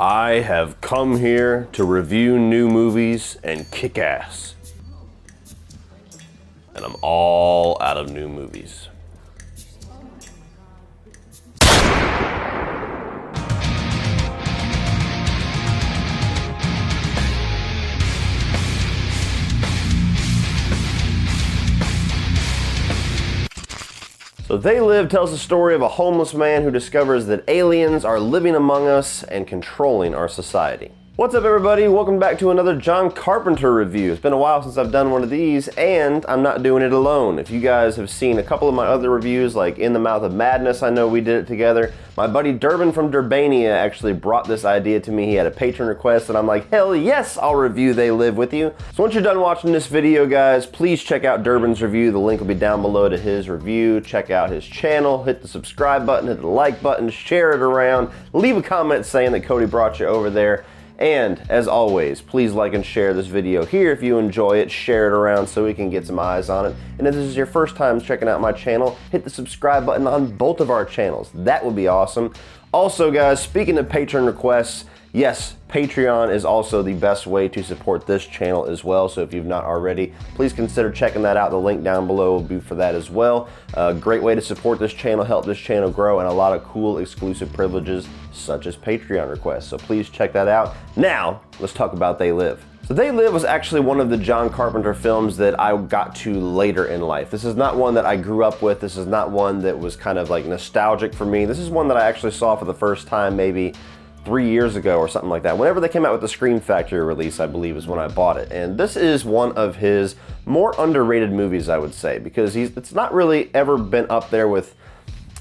I have come here to review new movies and kick ass. And I'm all out of new movies. So They Live tells the story of a homeless man who discovers that aliens are living among us and controlling our society. What's up everybody? Welcome back to another John Carpenter review. It's been a while since I've done one of these, and I'm not doing it alone. If you guys have seen a couple of my other reviews, like In the Mouth of Madness, I know we did it together. My buddy Durbin from Durbania actually brought this idea to me. He had a patron request, and I'm like, hell yes, I'll review They Live with you. So once you're done watching this video, guys, please check out Durbin's review. The link will be down below to his review. Check out his channel, hit the subscribe button, hit the like button, share it around, leave a comment saying that Cody brought you over there. And, as always, please like and share this video here if you enjoy it. Share it around so we can get some eyes on it. And if this is your first time checking out my channel, hit the subscribe button on both of our channels. That would be awesome. Also, guys, speaking of patron requests, yes, Patreon is also the best way to support this channel as well. So if you've not already, please consider checking that out. The link down below will be for that as well. Great way to support this channel, help this channel grow, and a lot of cool exclusive privileges such as Patreon requests. So please check that out. Now, let's talk about They Live. So They Live was actually one of the John Carpenter films that I got to later in life. This is not one that I grew up with. This is not one that was kind of like nostalgic for me. This is one that I actually saw for the first time maybe 3 years ago or something like that. Whenever they came out with the Scream Factory release, I believe, is when I bought it. And this is one of his more underrated movies, I would say, because it's not really ever been up there with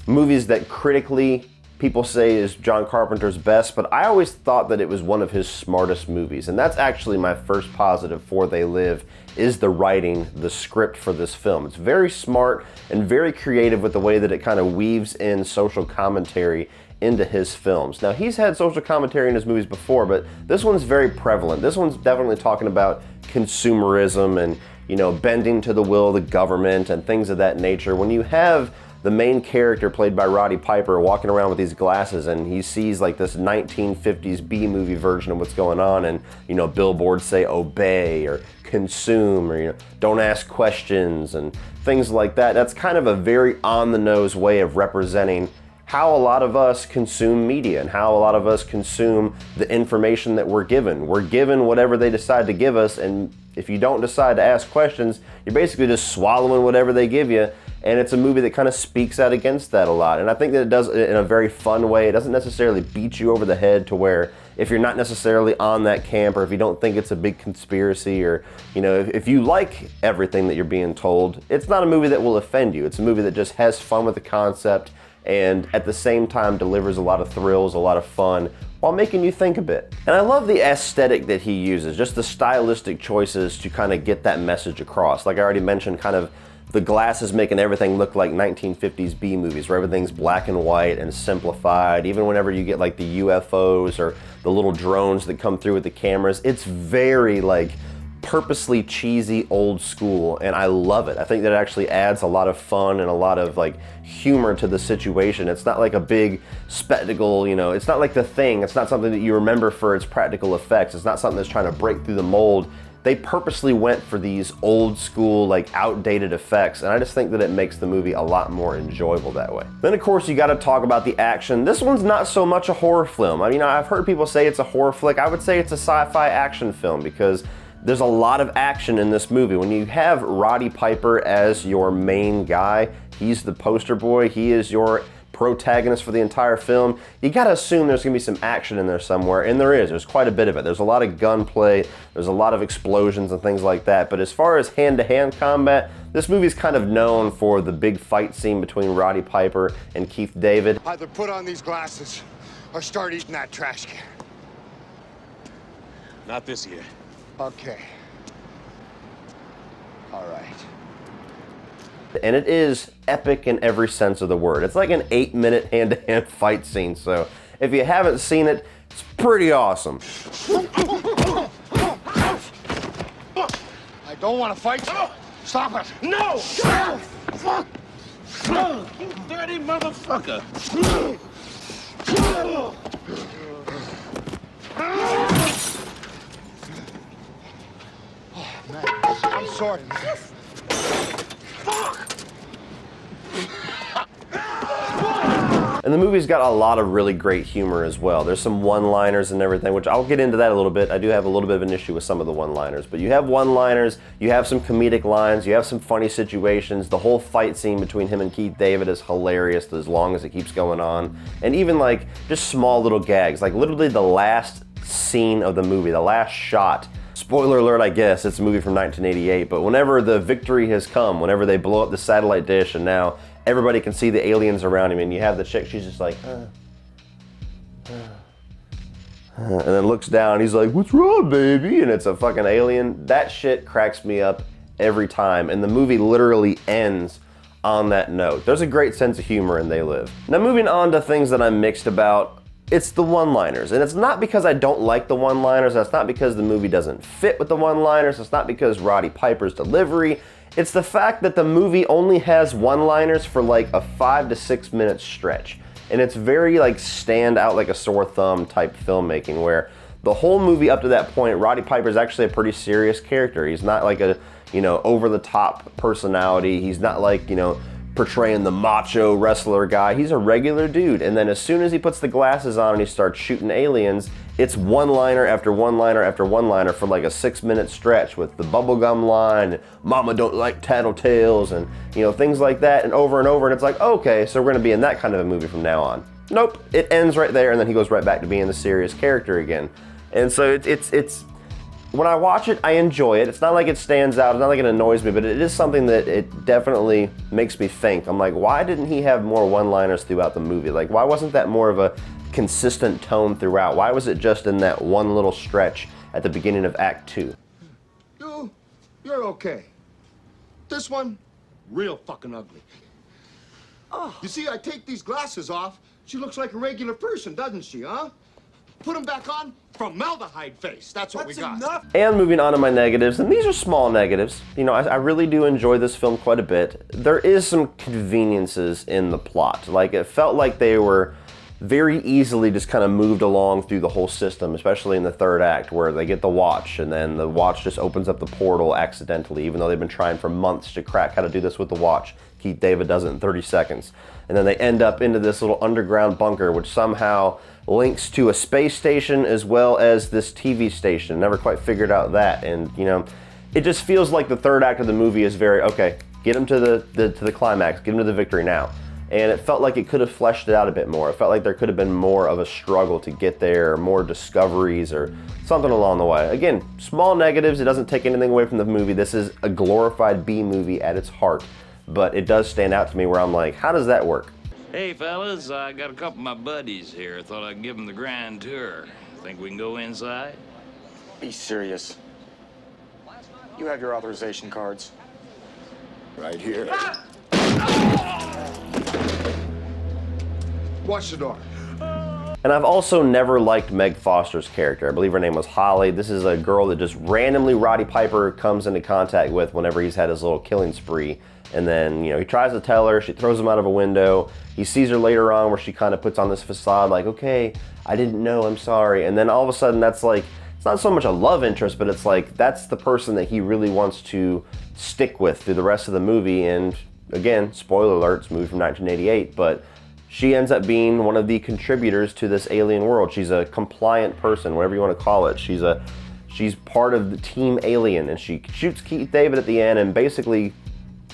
movies that critically people say is John Carpenter's best, but I always thought that it was one of his smartest movies. And that's actually my first positive for They Live, is the writing, the script for this film. It's very smart and very creative with the way that it kind of weaves in social commentary into his films. Now, he's had social commentary in his movies before, but this one's very prevalent. This one's definitely talking about consumerism and, you know, bending to the will of the government and things of that nature. When you have the main character played by Roddy Piper walking around with these glasses and he sees like this 1950s B-movie version of what's going on, and, you know, billboards say obey or consume or, you know, don't ask questions and things like that. That's kind of a very on-the-nose way of representing how a lot of us consume media and how a lot of us consume the information that we're given. We're given whatever they decide to give us, and if you don't decide to ask questions, you're basically just swallowing whatever they give you. And it's a movie that kind of speaks out against that a lot. And I think that it does it in a very fun way. It doesn't necessarily beat you over the head to where if you're not necessarily on that camp, or if you don't think it's a big conspiracy, or, you know, if you like everything that you're being told, it's not a movie that will offend you. It's a movie that just has fun with the concept and at the same time delivers a lot of thrills, a lot of fun, while making you think a bit. And I love the aesthetic that he uses, just the stylistic choices to kind of get that message across. Like I already mentioned, kind of the glasses making everything look like 1950s B movies, where everything's black and white and simplified. Even whenever you get like the UFOs or the little drones that come through with the cameras, it's very like purposely cheesy, old school, and I love it. I think that it actually adds a lot of fun and a lot of like humor to the situation. It's not like a big spectacle, you know, it's not like The Thing. It's not something that you remember for its practical effects. It's not something that's trying to break through the mold. They purposely went for these old school, like outdated effects, and I just think that it makes the movie a lot more enjoyable that way. Then of course you gotta talk about the action. This one's not so much a horror film. I mean, I've heard people say it's a horror flick. I would say it's a sci-fi action film because there's a lot of action in this movie. When you have Roddy Piper as your main guy, he's the poster boy, he is your protagonist for the entire film, you gotta assume there's gonna be some action in there somewhere, and there is. There's quite a bit of it. There's a lot of gunplay, there's a lot of explosions and things like that, but as far as hand-to-hand combat, this movie's kind of known for the big fight scene between Roddy Piper and Keith David. Either put on these glasses or start eating that trash can. Not this year. Okay. All right. And it is epic in every sense of the word. It's like an 8-minute hand-to-hand fight scene, so if you haven't seen it, it's pretty awesome. I don't want to fight you. Stop it. No! Fuck! You dirty motherfucker! I'm sorry. And the movie's got a lot of really great humor as well. There's some one-liners and everything, which I'll get into that a little bit. I do have a little bit of an issue with some of the one-liners, but you have one-liners, you have some comedic lines, you have some funny situations. The whole fight scene between him and Keith David is hilarious as long as it keeps going on. And even like just small little gags, like literally the last scene of the movie, the last shot. Spoiler alert, I guess, it's a movie from 1988, but whenever the victory has come, whenever they blow up the satellite dish and now everybody can see the aliens around him, and you have the chick, she's just like, and then looks down, he's like, what's wrong, baby? And it's a fucking alien. That shit cracks me up every time, and the movie literally ends on that note. There's a great sense of humor in They Live. Now moving on to things that I'm mixed about, it's the one-liners. And it's not because I don't like the one-liners, that's not because the movie doesn't fit with the one-liners, it's not because Roddy Piper's delivery. It's the fact that the movie only has one-liners for like a 5 to 6 minute stretch. And it's very like stand out like a sore thumb type filmmaking where the whole movie up to that point, Roddy Piper's actually a pretty serious character. He's not like a, over the top personality. He's not like, portraying the macho wrestler guy. He's a regular dude. And then as soon as he puts the glasses on and he starts shooting aliens, it's one-liner after one-liner after one-liner for like a 6 minute stretch with the bubblegum line, mama don't like tattletales, and things like that, and over, and it's like, okay, so we're gonna be in that kind of a movie from now on. Nope, it ends right there, and then he goes right back to being the serious character again. And so it's when I watch it, I enjoy it. It's not like it stands out, it's not like it annoys me, but it is something that it definitely makes me think. I'm like, why didn't he have more one-liners throughout the movie? Like, why wasn't that more of a consistent tone throughout? Why was it just in that one little stretch at the beginning of Act 2? You're okay. This one, real fucking ugly. Oh. You see, I take these glasses off, she looks like a regular person, doesn't she, huh? Put them back on, formaldehyde face. That's what we got. Enough. And moving on to my negatives, and these are small negatives. I really do enjoy this film quite a bit. There is some conveniences in the plot. Like, it felt like they were very easily just kind of moved along through the whole system, especially in the third act where they get the watch and then the watch just opens up the portal accidentally, even though they've been trying for months to crack how to do this with the watch. Keith David does it in 30 seconds. And then they end up into this little underground bunker which somehow links to a space station as well as this TV station. Never quite figured out that. And it just feels like the third act of the movie is very, okay, get him to the climax, get him to the victory now. And it felt like it could have fleshed it out a bit more. It felt like there could have been more of a struggle to get there, or more discoveries or something along the way. Again, small negatives. It doesn't take anything away from the movie. This is a glorified B movie at its heart. But it does stand out to me where I'm like, how does that work? Hey, fellas, I got a couple of my buddies here. Thought I'd give them the grand tour. Think we can go inside? Be serious. You have your authorization cards. Right here. Watch the door. And I've also never liked Meg Foster's character. I believe her name was Holly. This is a girl that just randomly Roddy Piper comes into contact with whenever he's had his little killing spree. And then, he tries to tell her, she throws him out of a window. He sees her later on where she kind of puts on this facade like, okay, I didn't know, I'm sorry. And then all of a sudden that's like, it's not so much a love interest, but it's like, that's the person that he really wants to stick with through the rest of the movie. And again, spoiler alert, it's a movie from 1988, but she ends up being one of the contributors to this alien world. She's a compliant person, whatever you want to call it. She's part of the team Alien, and she shoots Keith David at the end and basically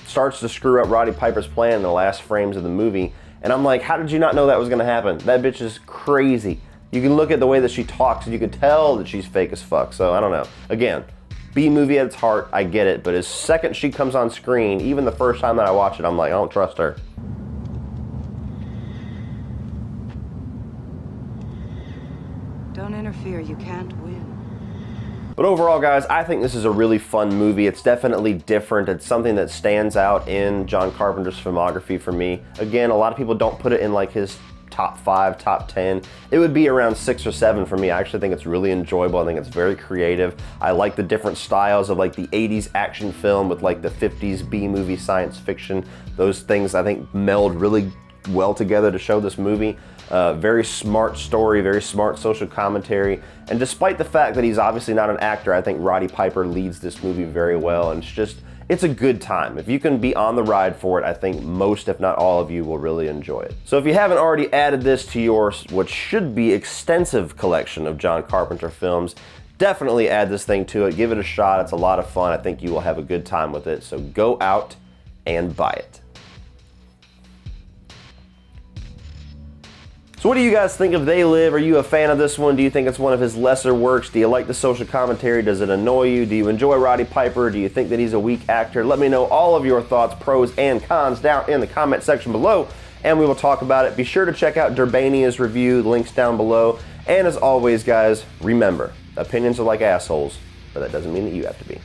starts to screw up Roddy Piper's plan in the last frames of the movie. And I'm like, how did you not know that was gonna happen? That bitch is crazy. You can look at the way that she talks and you can tell that she's fake as fuck. So I don't know. Again, B movie at its heart, I get it. But as second she comes on screen, even the first time that I watch it, I'm like, I don't trust her. Don't interfere, you can't win. But overall, guys, I think this is a really fun movie. It's definitely different. It's something that stands out in John Carpenter's filmography for me. Again, a lot of people don't put it in like his top 5, top 10. It would be around 6 or 7 for me. I actually think it's really enjoyable. I think it's very creative. I like the different styles of like the 80s action film with like the 50s B-movie science fiction. Those things I think meld really well together to show this movie. Very smart story, very smart social commentary. And despite the fact that he's obviously not an actor, I think Roddy Piper leads this movie very well. And it's a good time. If you can be on the ride for it, I think most, if not all of you, will really enjoy it. So if you haven't already added this to your, what should be extensive collection of John Carpenter films, definitely add this thing to it. Give it a shot. It's a lot of fun. I think you will have a good time with it. So go out and buy it. So what do you guys think of They Live? Are you a fan of this one? Do you think it's one of his lesser works? Do you like the social commentary? Does it annoy you? Do you enjoy Roddy Piper? Do you think that he's a weak actor? Let me know all of your thoughts, pros and cons, down in the comment section below, and we will talk about it. Be sure to check out Durbania's review, links down below. And as always, guys, remember, opinions are like assholes, but that doesn't mean that you have to be.